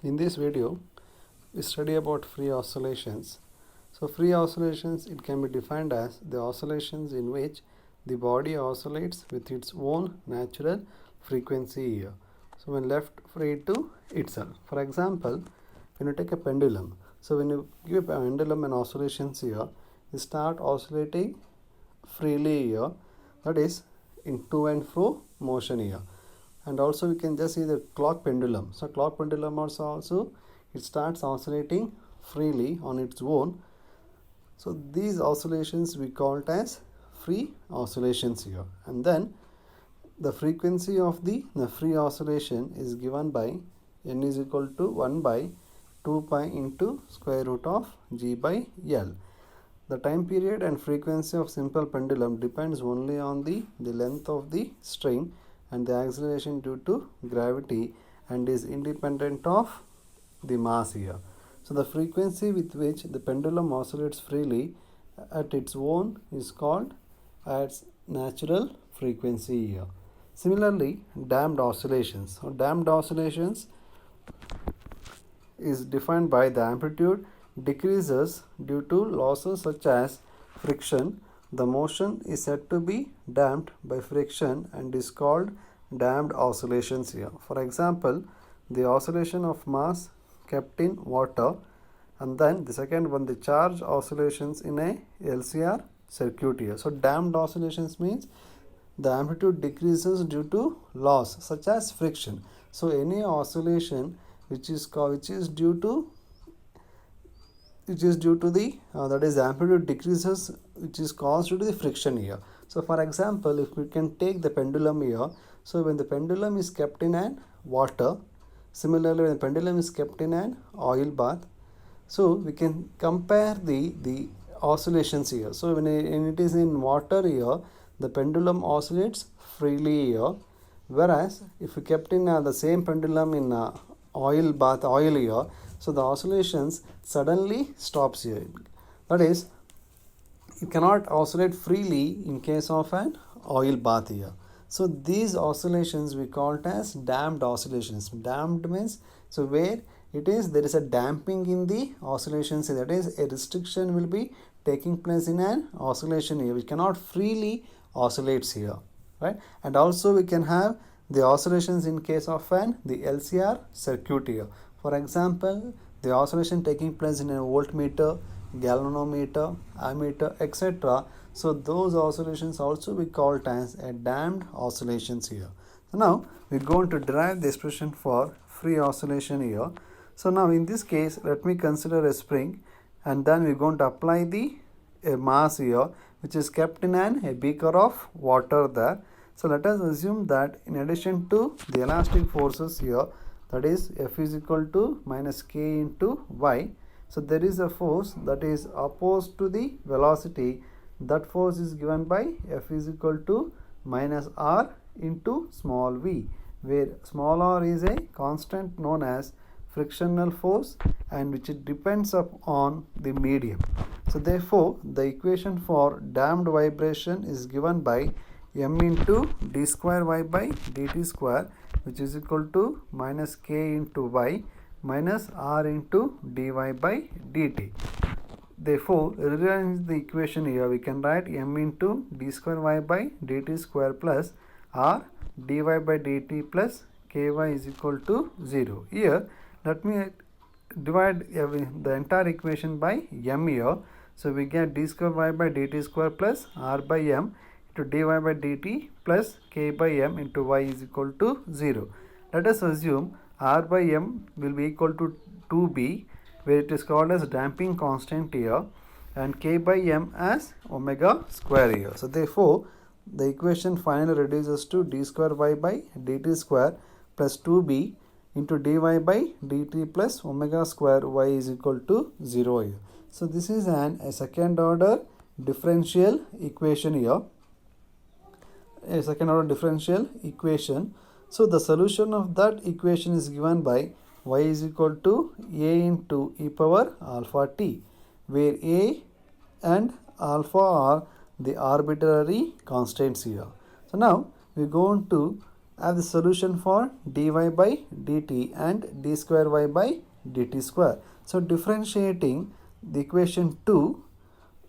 In this video, we study about free oscillations. So free oscillations, it can be defined as the oscillations in which the body oscillates with its own natural frequency here. So when left free to itself. For example, when you take a pendulum, so when you give a pendulum an oscillations here, you start oscillating freely here, that is in to and fro motion here. And also we can just see the clock pendulum. So clock pendulum also it starts oscillating freely on its own. So these oscillations we call it as free oscillations here. And then the frequency of the free oscillation is given by n is equal to 1 by 2 pi into square root of g by L. The time period and frequency of simple pendulum depends only on the length of the string and the acceleration due to gravity and is independent of the mass here. So the frequency with which the pendulum oscillates freely at its own is called as natural frequency here. Similarly, damped oscillations. So damped oscillations is defined by the amplitude decreases due to losses such as friction. The motion is said to be damped by friction and is called damped oscillations here. For example, the oscillation of mass kept in water, and then the second one, the charge oscillations in a LCR circuit here. So damped oscillations means the amplitude decreases due to loss such as friction. So any oscillation which is due to the that is amplitude decreases which is caused due to the friction here. So for example, if we can take the pendulum here, so when the pendulum is kept in an water, similarly when the pendulum is kept in an oil bath, so we can compare the oscillations here. So when it is in water here, the pendulum oscillates freely here, whereas if we kept in the same pendulum in oil here, so the oscillations suddenly stops here. That is, it cannot oscillate freely in case of an oil bath here. So these oscillations we call it as damped oscillations. Damped means so where there is a damping in the oscillations, that is a restriction will be taking place in an oscillation here. We cannot freely oscillates here, right? And also we can have the oscillations in case of the LCR circuit here. For example, the oscillation taking place in a voltmeter, galvanometer, ammeter, etc. So those oscillations also we call it as a damped oscillations here. So now we're going to derive the expression for free oscillation here. So now in this case, let me consider a spring, and then we're going to apply the mass here which is kept in a beaker of water there. So let us assume that in addition to the elastic forces here, that is F is equal to minus K into Y. So there is a force that is opposed to the velocity. That force is given by F is equal to minus R into small v, where small r is a constant known as frictional force and which it depends upon the medium. So therefore, the equation for damped vibration is given by m into d square y by dt square, which is equal to minus k into y minus r into dy by dt. Therefore, rearrange the equation here. We can write m into d square y by dt square plus r dy by dt plus ky is equal to 0. Here, let me divide the entire equation by m here. So we get d square y by dt square plus r by m into dy by dt plus k by m into y is equal to 0. Let us assume r by m will be equal to 2b, where it is called as damping constant here, and k by m as omega square here. So therefore, the equation finally reduces to d square y by dt square plus 2b into dy by dt plus omega square y is equal to 0 here. So this is a second order differential equation here. A second order differential equation. So the solution of that equation is given by y is equal to a into e power alpha t, where a and alpha are the arbitrary constants here. So now we are going to have the solution for dy by dt and d square y by dt square. So differentiating the equation 2,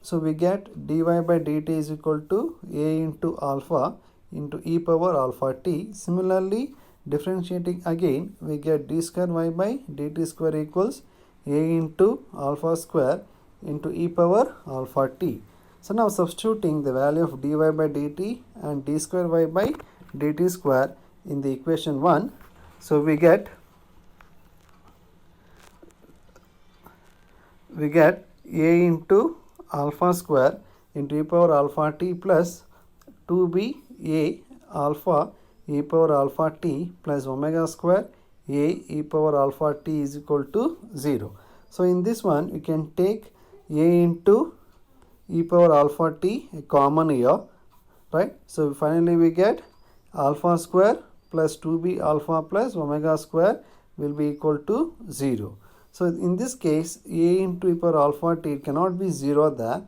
so we get dy by dt is equal to a into alpha into e power alpha t. Similarly, differentiating again, we get d square y by dt square equals a into alpha square into e power alpha t. So now substituting the value of dy by dt and d square y by dt square in the equation 1, so we get a into alpha square into e power alpha t plus 2b a alpha e power alpha t plus omega square a e power alpha t is equal to 0. So in this one you can take a into e power alpha t a common here, right? So finally we get alpha square plus 2b alpha plus omega square will be equal to 0. So in this case a into e power alpha t cannot be 0 there.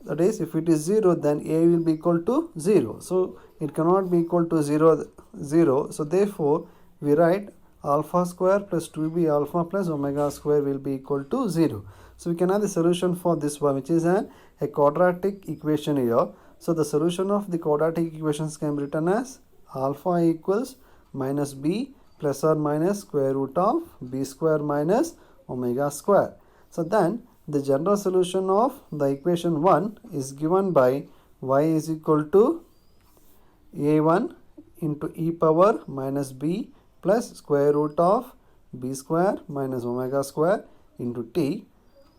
That is, if it is 0, then a will be equal to 0. So it cannot be equal to 0. So therefore we write alpha square plus 2b alpha plus omega square will be equal to 0. So we can have the solution for this one, which is a quadratic equation here. So the solution of the quadratic equations can be written as alpha equals minus b plus or minus square root of b square minus omega square. So then the general solution of the equation 1 is given by y is equal to a1 into e power minus b plus square root of b square minus omega square into t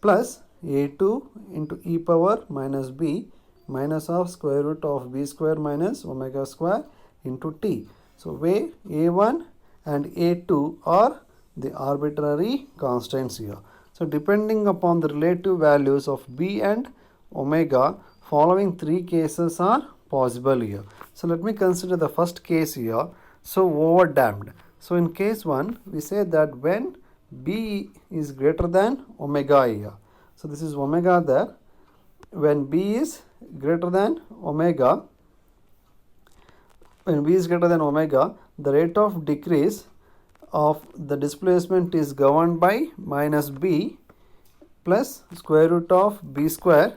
plus a2 into e power minus b minus of square root of b square minus omega square into t. So where a1 and a2 are the arbitrary constants here. So depending upon the relative values of b and omega, following three cases are possible here. So let me consider the first case here. So overdamped. So in case 1, we say that when b is greater than omega here. So this is omega there. When b is greater than omega, the rate of decrease of the displacement is governed by minus b plus square root of b square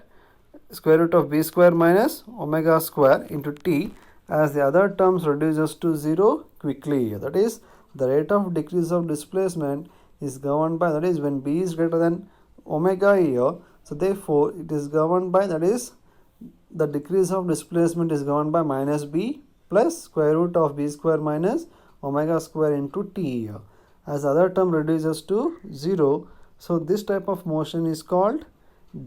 minus omega square into t, as the other terms reduces to 0 quickly. That is, the rate of decrease of displacement is governed by, that is, when b is greater than omega here. So therefore it is governed by, that is, the decrease of displacement is governed by minus b plus square root of b square minus omega square into t here, as the other term reduces to 0. So this type of motion is called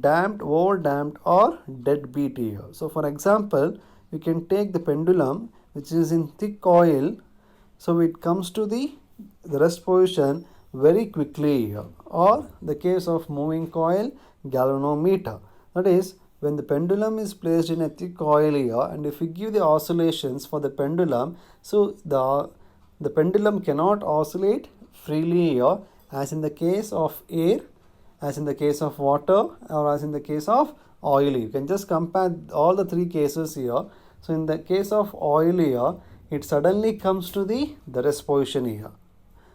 damped, overdamped or deadbeat here. So for example, we can take the pendulum which is in thick coil, so it comes to the rest position very quickly here, or the case of moving coil galvanometer. That is, when the pendulum is placed in a thick coil here, and if we give the oscillations for the pendulum, so the pendulum cannot oscillate freely here, as in the case of air, as in the case of water, or as in the case of oil. You can just compare all the three cases here. So in the case of oil here, it suddenly comes to the rest position here.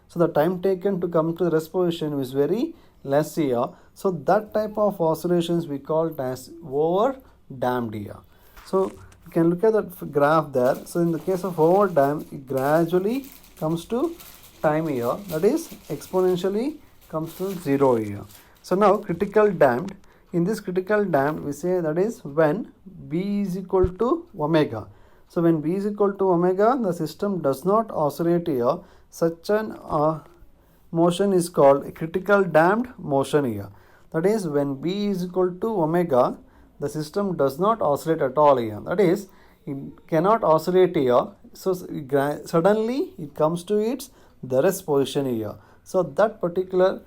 So the time taken to come to the rest position is very less here. So that type of oscillations we call it as over damped here. So you can look at that graph there. So in the case of over damped, it gradually comes to time here, that is exponentially comes to 0 here. So now critical damped. In this critical damped, we say that is when b is equal to omega. So when b is equal to omega, the system does not oscillate here. Such an motion is called a critical damped motion here. That is, when b is equal to omega, the system does not oscillate at all here. That is, it cannot oscillate here. So suddenly it comes to its the rest position here. So that particular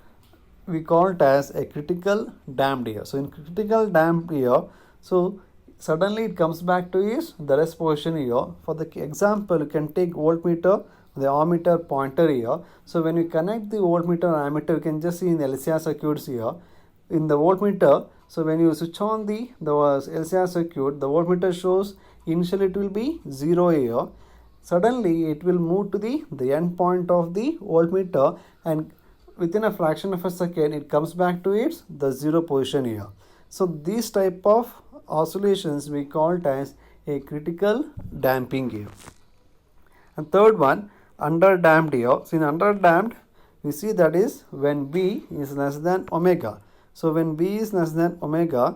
we call it as a critical damped here. So in critical damped here, so suddenly it comes back to its the rest position here. For the example, you can take voltmeter, the ammeter pointer here. So when you connect the voltmeter and ammeter, you can just see in the LCR circuits here. In the voltmeter, so when you switch on the LCR circuit, the voltmeter shows initially it will be 0 here. suddenly it will move to the end point of the voltmeter, and within a fraction of a second it comes back to its the zero position here. So these type of oscillations we called as a critical damping here. And third one, underdamped here. So in underdamped, we see that is when B is less than omega. So when B is less than omega,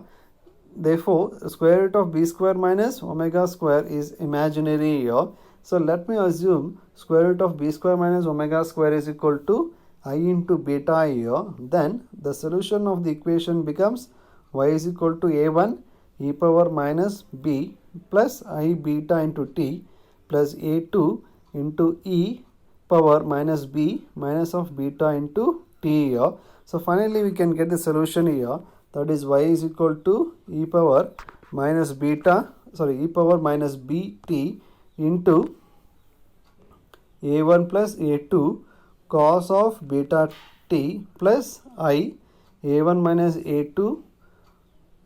therefore square root of B square minus omega square is imaginary here. So let me assume square root of B square minus omega square is equal to I into beta here. Then the solution of the equation becomes y is equal to a1 e power minus b plus I beta into t plus a2 into e power minus b minus of beta into t here. So finally we can get the solution here, that is y is equal to e power minus bt into a1 plus a2 cos of beta t plus I a1 minus a2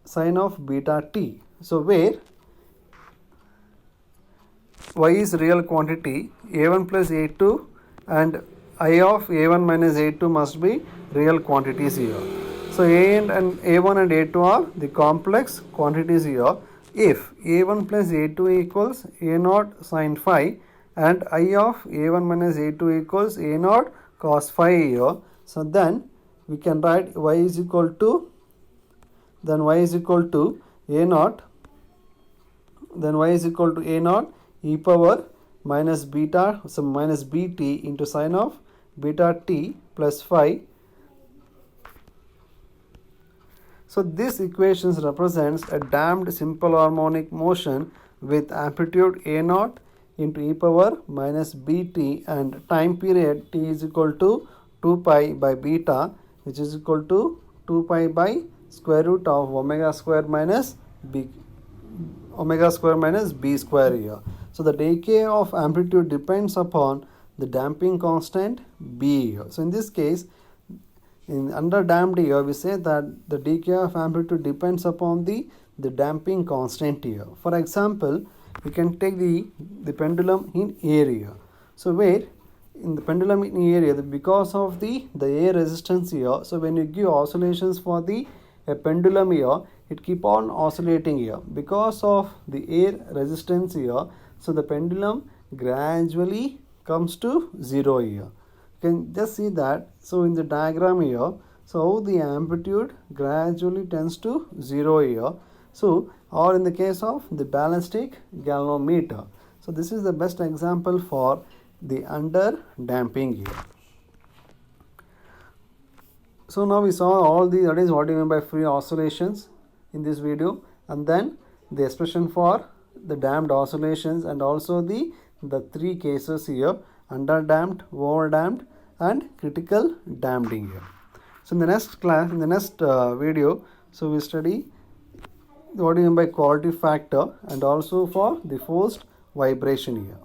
sin of beta t. So where y is real quantity, a1 plus a2 and I of a1 minus a2 must be real quantities here. So a1 and a2 are the complex quantities here. If a1 plus a2 equals a0 sin phi and I of a1 minus a2 equals a0 cos phi here, so then we can write y is equal to a0, then y is equal to a0 e power minus beta, so minus bt into sin of beta t plus phi. So this equations represents a damped simple harmonic motion with amplitude a0 into e power minus bt and time period t is equal to 2 pi by beta, which is equal to 2 pi by square root of omega square minus b square here. So the decay of amplitude depends upon the damping constant b here. So in this case, in underdamped here, we say that the decay of amplitude depends upon the damping constant here. For example, we can take the pendulum in area. So where in the pendulum in area, because of the air resistance here, so when you give oscillations for a pendulum here, it keep on oscillating here because of the air resistance here. So the pendulum gradually comes to zero here. You can just see that. So in the diagram here, so the amplitude gradually tends to zero here. So or in the case of the ballistic galvanometer. So this is the best example for the under damping here. So now we saw all the, that is what you mean by free oscillations in this video, and then the expression for the damped oscillations, and also the three cases here: under damped, over damped and critical damping here. So in the next class, in the next video, so we study what do you mean by quality factor and also for the forced vibration here.